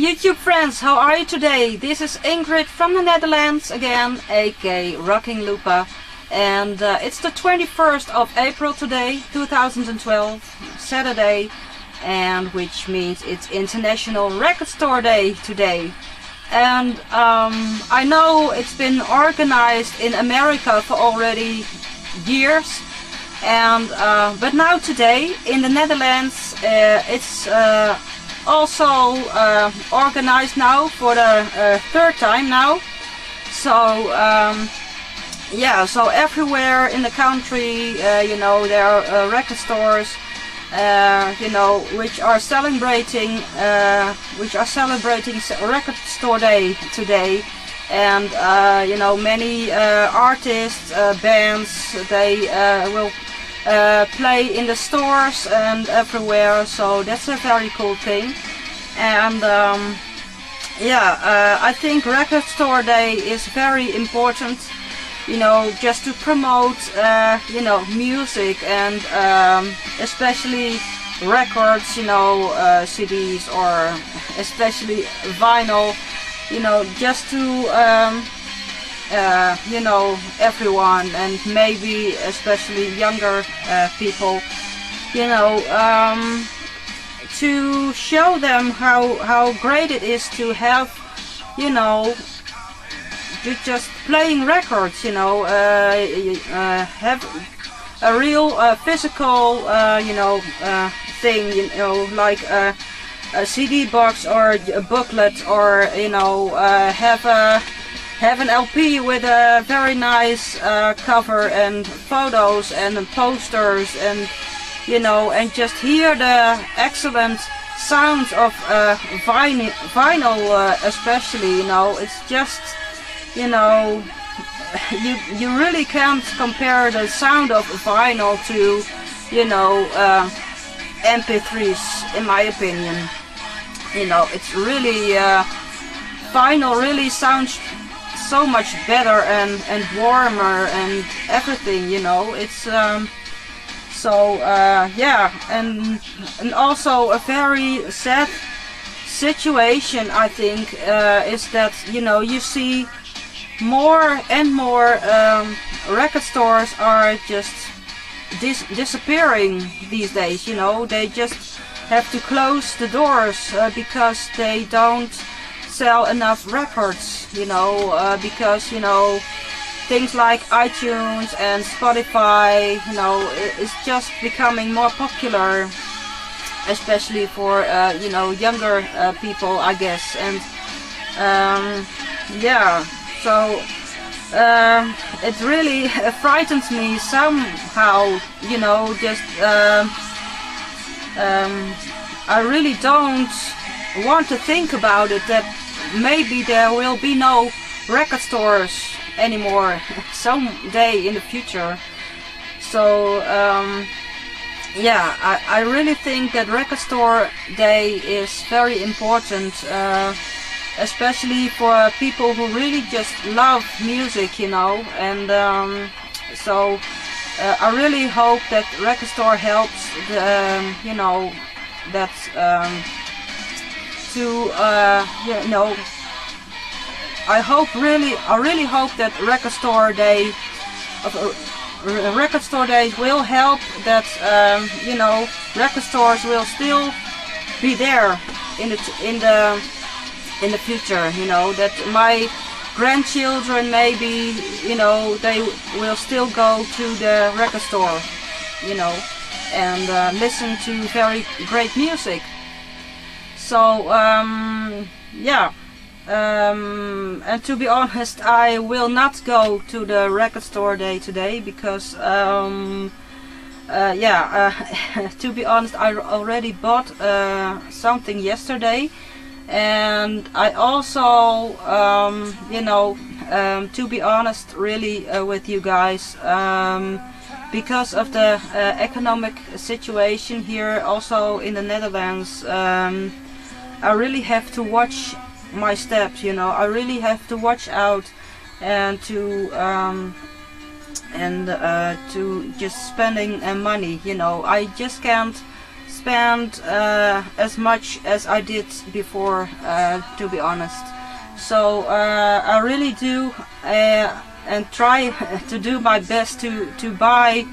YouTube friends, how are you today? This is Ingrid from the Netherlands again, aka Rocking Lupa, and it's the 21st of April today, 2012, Saturday, and which means it's International Record Store Day today. And I know it's been organized in America for already years, and but now today in the Netherlands it's also organized now for the third time now. So yeah, so everywhere in the country, you know, there are record stores, you know, which are celebrating Record Store Day today. And you know, many artists, bands, they will play in the stores and everywhere, so that's a very cool thing. And yeah, I think Record Store Day is very important, you know, just to promote you know, music and especially records, you know, CDs or especially vinyl, you know, just to you know, everyone, and maybe especially younger people, you know, to show them how great it is to have, you know, just playing records, you know, have a real physical, you know, thing, you know, like a CD box or a booklet, or you know, have an LP with a very nice cover and photos and posters, and you know, and just hear the excellent sounds of vinyl, especially, you know, it's just, you know, you really can't compare the sound of vinyl to, you know, MP3s, in my opinion. You know, it's really vinyl really sounds so much better and warmer and everything, you know. It's so yeah, and also a very sad situation, I think, is that, you know, you see more and more record stores are just disappearing these days, you know. They just have to close the doors because they don't sell enough records, you know, because, you know, things like iTunes and Spotify, you know, is just becoming more popular, especially for you know, younger people, I guess. And yeah, so it really frightens me somehow, you know, just I really don't want to think about it, that maybe there will be no record stores anymore someday in the future. So yeah, I really think that Record Store Day is very important, especially for people who really just love music, you know. And so I really hope that Record Store helps the, you know, that to you know, I really hope that Record Store Day will help, that you know, record stores will still be there in the future, you know, that my grandchildren maybe, you know, they will still go to the record store, you know, and listen to very great music. So yeah, and to be honest, I will not go to the Record Store Day today because yeah, to be honest, I already bought something yesterday, and I also you know, to be honest, really with you guys, because of the economic situation here also in the Netherlands, I really have to watch my steps, you know. I really have to watch out and to just spending money, you know. I just can't band as much as I did before, to be honest. So I really do and try to do my best to buy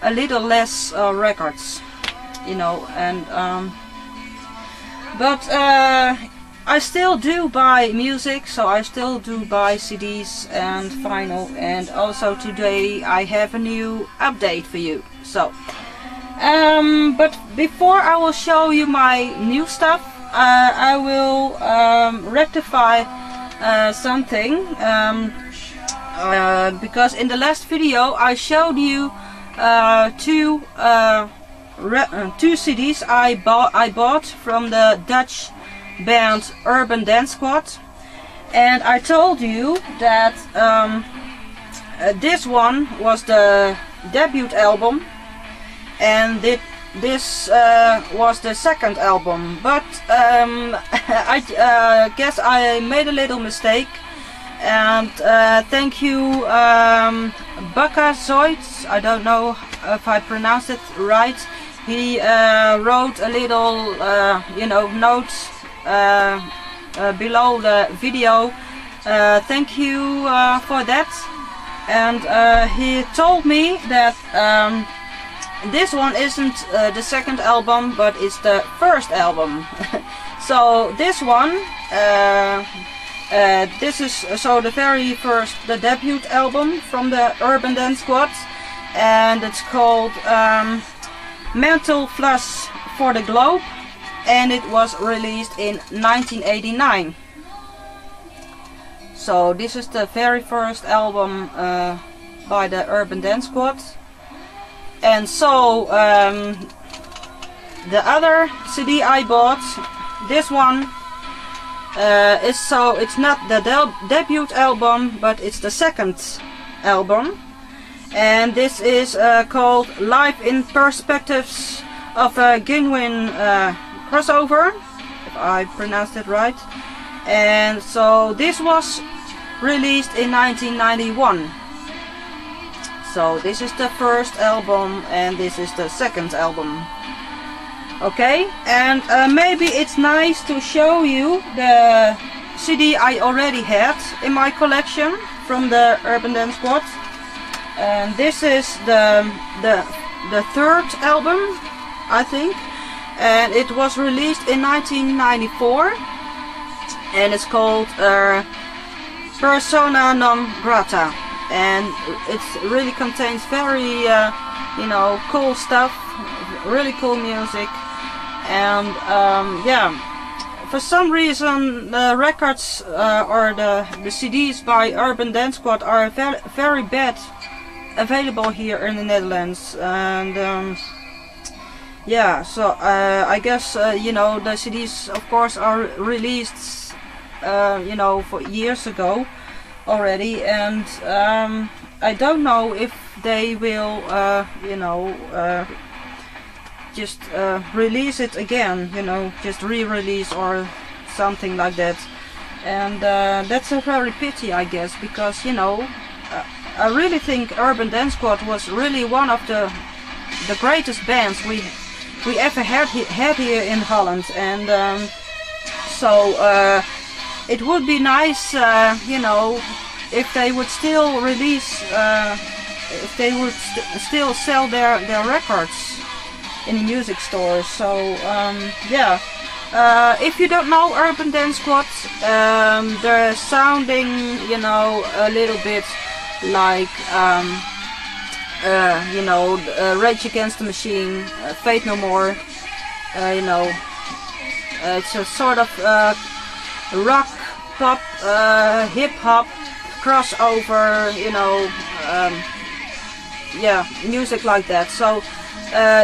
a little less records, you know, and but I still do buy music, so I still do buy CDs and vinyl, and also today I have a new update for you. So but before I will show you my new stuff, I will rectify something, because in the last video I showed you two CDs I bought from the Dutch band Urban Dance Squad, and I told you that this one was the debut album, and this was the second album, but I guess I made a little mistake, and thank you Baka Zoid, I don't know if I pronounced it right, he wrote a little you know, note below the video. Thank you for that, and he told me that this one isn't the second album, but it's the first album. So this one, this is so the very first, the debut album from the Urban Dance Squad, and it's called Mental Flush for the Globe, and it was released in 1989. So this is the very first album by the Urban Dance Squad. And so the other CD I bought, this one is, so it's not the debut album, but it's the second album, and this is called Live in Perspectives of a Genuine Crossover, if I pronounced it right. And so this was released in 1991. So this is the first album and this is the second album. Okay, and maybe it's nice to show you the CD I already had in my collection from the Urban Dance Squad. And this is the third album, I think, and it was released in 1994, and it's called Persona Non Grata, and it really contains very you know, cool stuff, really cool music, and yeah, for some reason the records or the CDs by Urban Dance Squad are very bad available here in the Netherlands, and yeah, so I guess you know, the CDs of course are released you know, for years ago already, and I don't know if they will you know, just release it again, you know, just re-release or something like that, and that's a very pity, I guess, because you know, I really think Urban Dance Squad was really one of the greatest bands we ever had here in Holland, and so it would be nice, you know, if they would still release, if they would still sell their records in the music stores. So yeah, if you don't know Urban Dance Squad, they're sounding, you know, a little bit like you know, Rage Against the Machine, Fate No More, you know, it's a sort of rock, pop, hip hop crossover, you know, yeah, music like that. So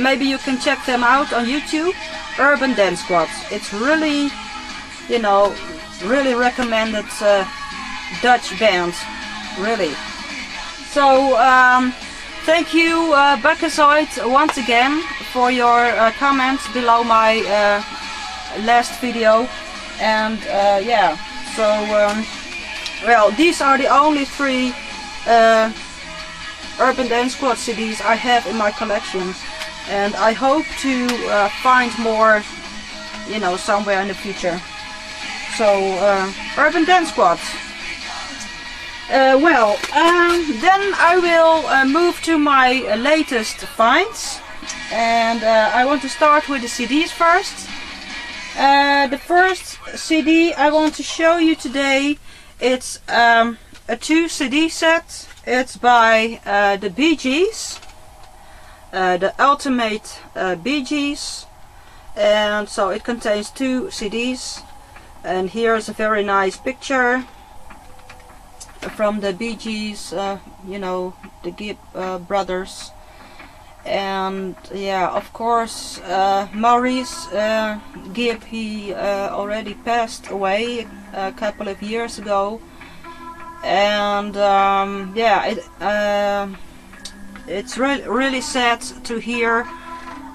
maybe you can check them out on YouTube, Urban Dance Squad. It's really, you know, really recommended Dutch band, really. So thank you Bakazoid once again for your comments below my last video, and yeah, so well, these are the only three Urban Dance Squad CDs I have in my collection, and I hope to find more, you know, somewhere in the future. So Urban Dance Squad. Then I will move to my latest finds, and I want to start with the CDs first. The first CD I want to show you today, it's a 2 CD set. It's by the Bee Gees, the Ultimate Bee Gees, and so it contains 2 CDs. And here's a very nice picture from the Bee Gees, you know, the Gibb brothers. And yeah, of course, Maurice Gibb, he already passed away a couple of years ago. And yeah, it's really sad to hear.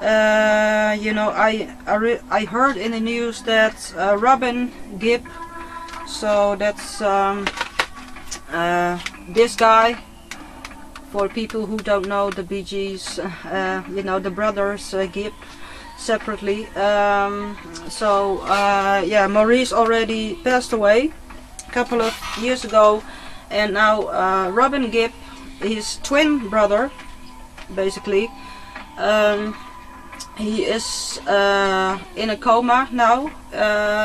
You know, I heard in the news that Robin Gibb, so that's this guy. For people who don't know the Bee Gees, you know, the brothers Gibb separately. Yeah, Maurice already passed away a couple of years ago, and now Robin Gibb, his twin brother, basically, he is in a coma now,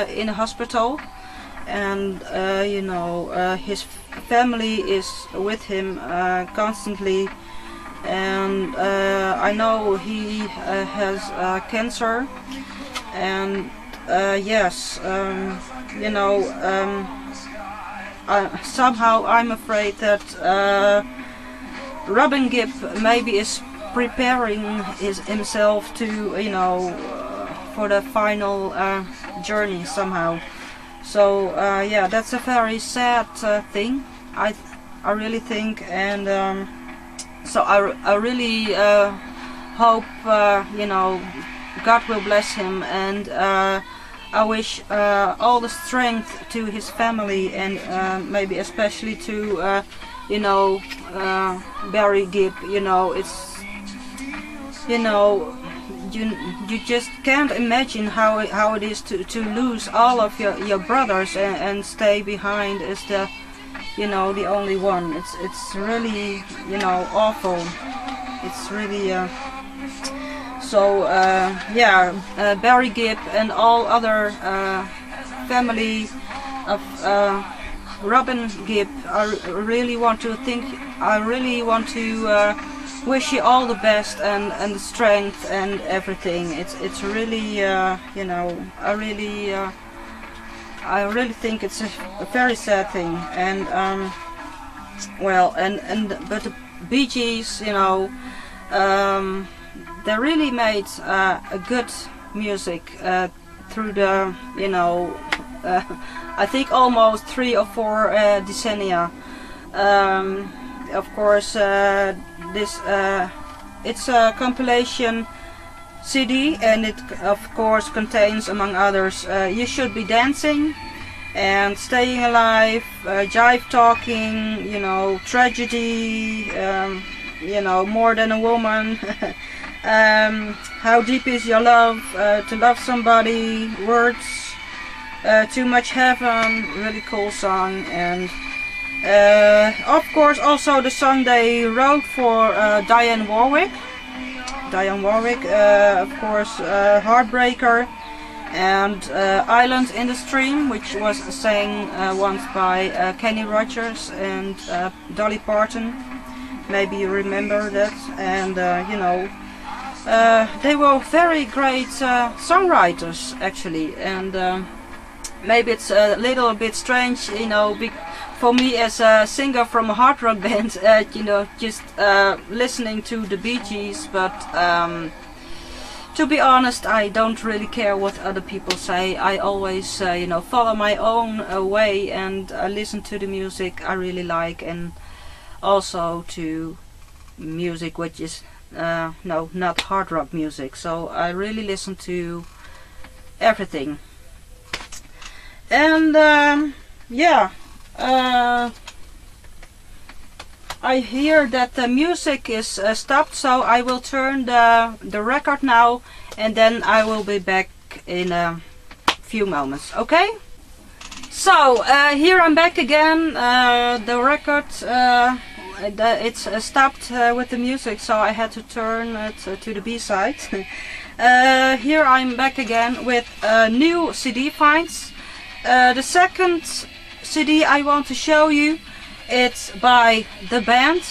in a hospital, and you know, his family is with him constantly, and I know he has cancer, and yes, you know, somehow I'm afraid that Robin Gibb maybe is preparing himself to, you know, for the final journey somehow. So yeah, that's a very sad thing, I really think, and so I really hope, you know, God will bless him, and I wish all the strength to his family, and maybe especially to, you know, Barry Gibb. You know, it's, you know, you just can't imagine how it is to lose all of your brothers and stay behind as the, you know, the only one. It's really, you know, awful. It's really so yeah, Barry Gibb and all other family of Robin Gibb, I really want to wish you all the best and the strength and everything. It's really, you know, I really think it's a very sad thing. And well, but the Bee Gees, you know, they really made a good music through the, you know, I think almost 3 or 4 decennia. Of course, this it's a compilation CD, and it of course contains, among others, You Should Be Dancing and Staying Alive, Jive Talking, you know, Tragedy, you know, More Than a Woman, How Deep Is Your Love, To Love Somebody, Words, Too Much Heaven, really cool song, and of course also the song they wrote for Dionne Warwick. Of course, Heartbreaker, and Island in the Stream, which was sang once by Kenny Rogers and Dolly Parton. Maybe you remember that. And you know, they were very great songwriters actually, and maybe it's a little bit strange, you know, for me as a singer from a hard rock band, you know, just listening to the Bee Gees, but to be honest, I don't really care what other people say. I always, you know, follow my own way and listen to the music I really like, and also to music which is, no, not hard rock music. So I really listen to everything. And yeah. I hear that the music is stopped, so I will turn the record now, and then I will be back in a few moments. Okay? So here I'm back again. The record it's stopped with the music, so I had to turn it to the B-side. Here I'm back again with new CD finds. The second CD I want to show you, it's by The Band.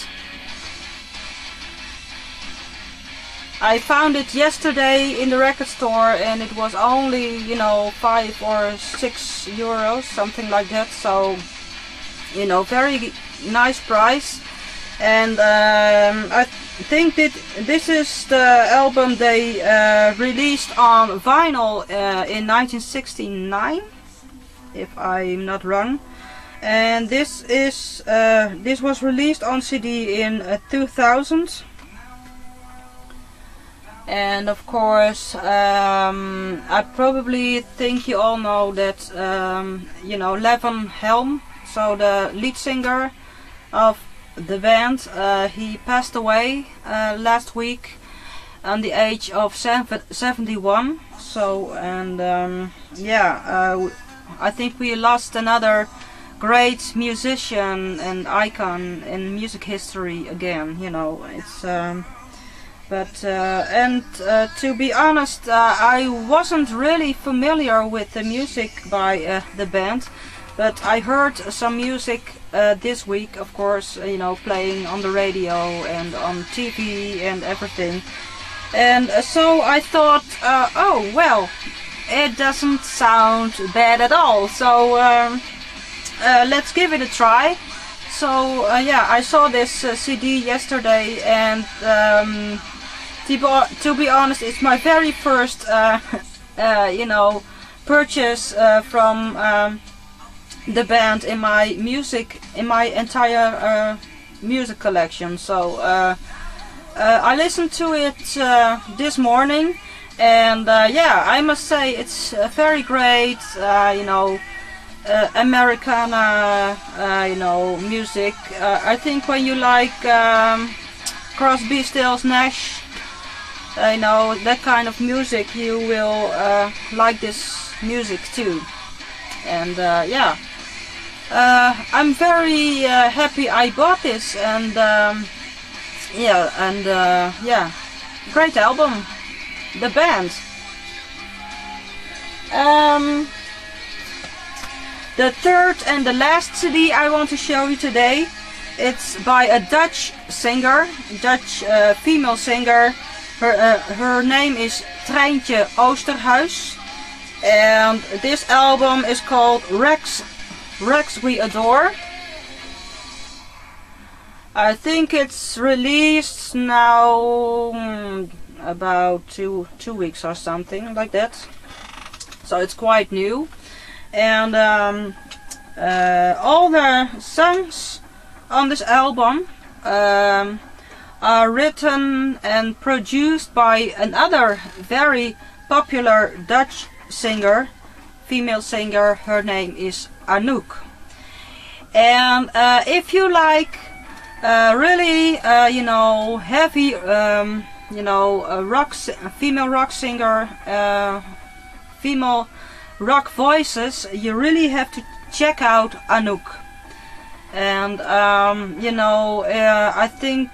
I found it yesterday in the record store and it was only, you know, 5 or 6 euros, something like that. So, you know, very nice price. And I think that this is the album they released on vinyl in 1969, if I'm not wrong. And this was released on CD in 2000. And of course, I probably think you all know that you know, Levon Helm, so the lead singer of The Band, he passed away last week on the age of 71. So, and yeah, I think we lost another great musician and icon in music history again. You know, it's to be honest, I wasn't really familiar with the music by The Band, but I heard some music this week, of course, you know, playing on the radio and on TV and everything. And so I thought, oh well, it doesn't sound bad at all. So let's give it a try. So yeah, I saw this CD yesterday, and to be honest, it's my very first you know, purchase from The Band in my entire music collection. So I listened to it this morning, and yeah, I must say it's very great. You know, Americana, you know, music. I think when you like Crosby, Stills, Nash, you know, that kind of music, you will like this music too. And yeah, I'm very happy I bought this, and yeah, and yeah, great album, The Band. The third and the last CD I want to show you today, it's by a Dutch singer, Dutch female singer. Her name is Trijntje Oosterhuis, and this album is called Wrecks We Adore. I think it's released now about two weeks or something like that, so it's quite new. And all the songs on this album are written and produced by another very popular Dutch singer, female singer. Her name is Anouk. And if you like really you know, heavy you know, female rock singer, female rock voices, you really have to check out Anouk. And you know, I think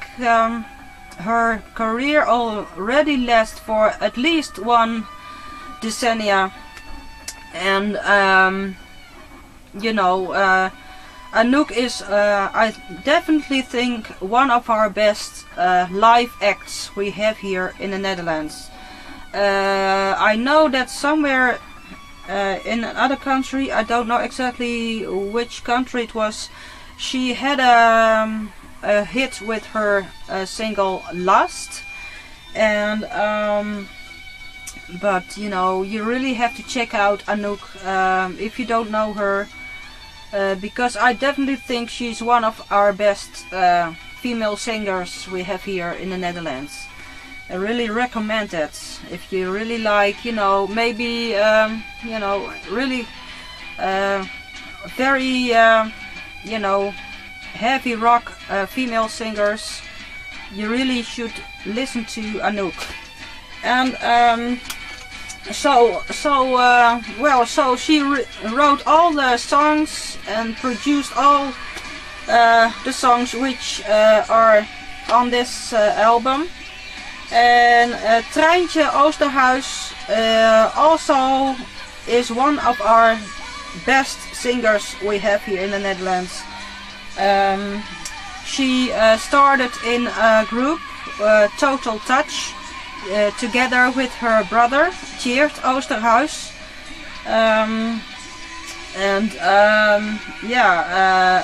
her career already lasts for at least 1 decennia. And you know, Anouk is I definitely think one of our best live acts we have here in the Netherlands. I know that somewhere in another country, I don't know exactly which country it was, she had a hit with her single Lust. And but you know, you really have to check out Anouk if you don't know her, because I definitely think she's one of our best female singers we have here in the Netherlands. I really recommend it if you really like, you know, maybe you know, really very you know, heavy rock female singers, you really should listen to Anouk. And so she wrote all the songs and produced all the songs which are on this album. And Trijntje Oosterhuis also is one of our best singers we have here in the Netherlands. She started in a group, Total Touch, together with her brother, Trijntje Oosterhuis.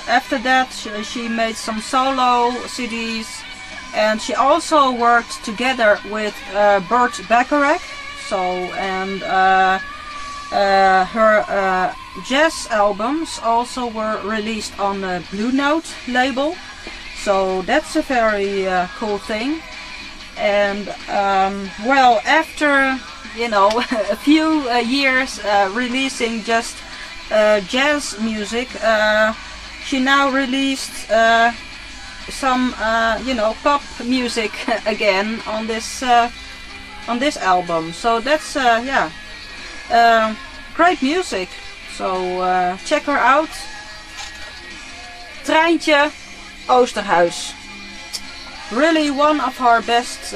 After that she made some solo CDs, and she also worked together with Bert Bacharach. Her jazz albums also were released on the Blue Note label, so that's a very cool thing. And well, after a few years releasing just jazz music, she now released some pop music again on this album. So that's great music. So check her out, Trijntje Oosterhuis. Really one of our best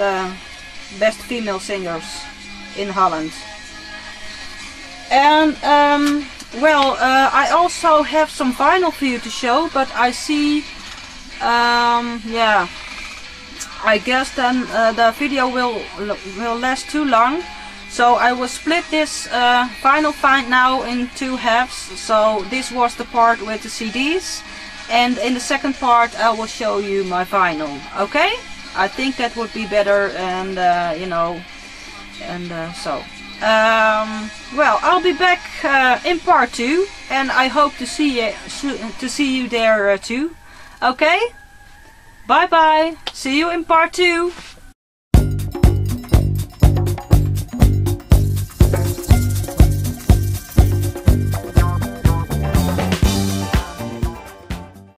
female singers in Holland. And well, I also have some vinyl for you to show, but I see, I guess then the video will last too long. So I will split this vinyl find now in two halves. So this was the part with the CDs, and in the second part I will show you my vinyl. Okay? I think that would be better, and well, I'll be back in part 2, and I hope to see you there too. Okay? Bye bye. See you in part 2.